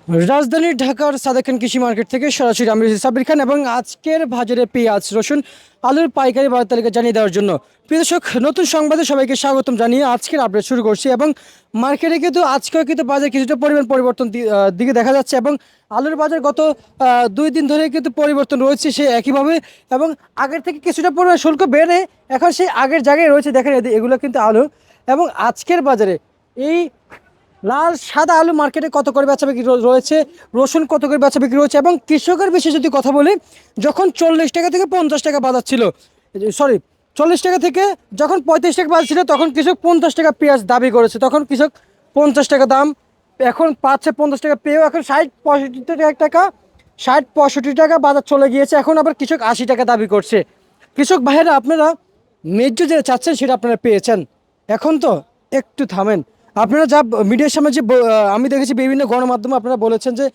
রাজধানী ঢাকার সাদেক খান কৃষি মার্কেট থেকে সরাসরি আমি রয়েছি সাব্বির খান এবং আজকের বাজারে পেঁয়াজ রসুন আলুর পাইকারি বাজার তালিকা জানিয়ে দেওয়ার জন্য প্রিয় দর্শক নতুন সংবাদে সবাইকে স্বাগতম জানিয়ে আজকের আপডেট শুরু করছি এবং মার্কেটে কিন্তু আজকেও কিন্তু বাজার কিছুটা পরিমাণ পরিবর্তন দিকে দেখা যাচ্ছে এবং আলুর বাজার গত 2 দিন ধরে কিন্তু পরিবর্তন রয়েছে সে একইভাবে এবং আগের থেকে কিছুটা পরিমাণ শুল্ক বেড়ে এখন সেই আগের জায়গায় রয়েছে দেখেন এগুলো কিন্তু আলু এবং আজকের বাজারে এই লাল সাদা আলু মার্কেটে কত করে বেচা বিক্রি রয়েছে, রসুন কত করে বেচা বিক্রি রয়েছে এবং কৃষকের বিষয়ে যদি কথা বলি, যখন 40 টাকা থেকে 50 টাকা বাজার ছিল, সরি 40 টাকা থেকে যখন 35 টাকা বাজার ছিল তখন কৃষক 50 টাকা পেঁয়াজ দাবি করেছে, তখন কৃষক 50 টাকা দাম এখন পাচ্ছে, 50 টাকা পেয়েও এখন 60-65 টাকা, 60-65 টাকা বাজার চলে গিয়েছে, এখন আবার কৃষক 80 টাকা দাবি করছে। কৃষক ভাইয়েরা আপনারা ন্যায্য যে চাচ্ছেন সেটা আপনারা পেয়েছেন, এখন তো একটু থামেন। আপনারা যা মিডিয়ার সামনে যে আমি দেখেছি বিভিন্ন গণমাধ্যমে আপনারা বলেছেন যে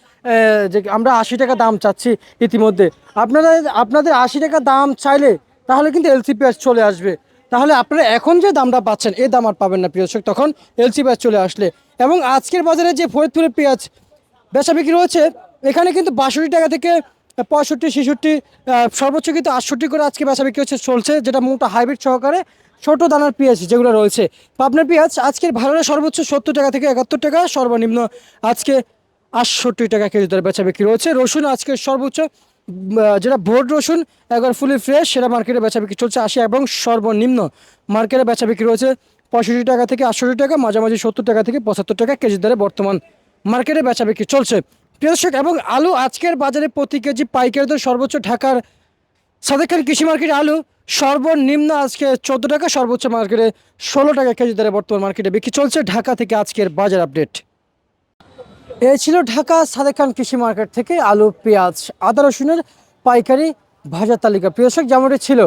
আমরা 80 টাকা দাম চাচ্ছি ইতিমধ্যে, আপনারা আপনাদের 80 টাকা দাম চাইলে তাহলে কিন্তু এলসি পেঁয়াজ চলে আসবে, তাহলে আপনারা এখন যে দামটা পাচ্ছেন এই দাম আর পাবেন না প্রিয় দর্শক, তখন এলসি পেঁয়াজ চলে আসলে। এবং আজকের বাজারে যে ফরিদপুরের পেঁয়াজ বেচা বিক্রি রয়েছে, এখানে কিন্তু 62 টাকা থেকে 65-66, সর্বোচ্চ কিন্তু 68 করে আজকে বেচা বিক্রি চলছে, যেটা মোটা হাইব্রিড সহকারে ছোট দানার পেঁয়াজ যেগুলো রয়েছে। পাবনার পেঁয়াজ আজকের ভাড়া সর্বোচ্চ 70 টাকা থেকে 71 টাকা, সর্বনিম্ন আজকে 68 টাকা কেজি দরে বেচা বিক্রি রয়েছে। রসুন আজকে সর্বোচ্চ যেটা ভোট রসুন একবার ফুলি ফ্রেশ সেটা মার্কেটে বেচা বিক্রি চলছে 80, এবং সর্বনিম্ন মার্কেটে বেচা বিক্রি রয়েছে 65 টাকা থেকে 68 টাকা, মাঝামাঝি 70 টাকা থেকে 75 টাকা কেজি দরে বর্তমান মার্কেটে বেচা বিক্রি চলছে প্রিয় দর্শক। এবং আলু আজকের বাজারে প্রতি কেজি পাইকারি দর সর্বোচ্চ ঢাকার সাদেক খান কৃষি মার্কেটে আলু সর্বনিম্ন আজকে 14 টাকা, সর্বোচ্চ মার্কেটে 16 টাকা কেজি দরে বর্তমান মার্কেটে বিক্রি চলছে। ঢাকা থেকে আজকের বাজার আপডেট এই ছিল ঢাকা সাদেক খান কৃষি মার্কেট থেকে আলু পেঁয়াজ আদা রসুনের পাইকারি বাজার তালিকা প্রিয় দর্শক, যেমনটি ছিল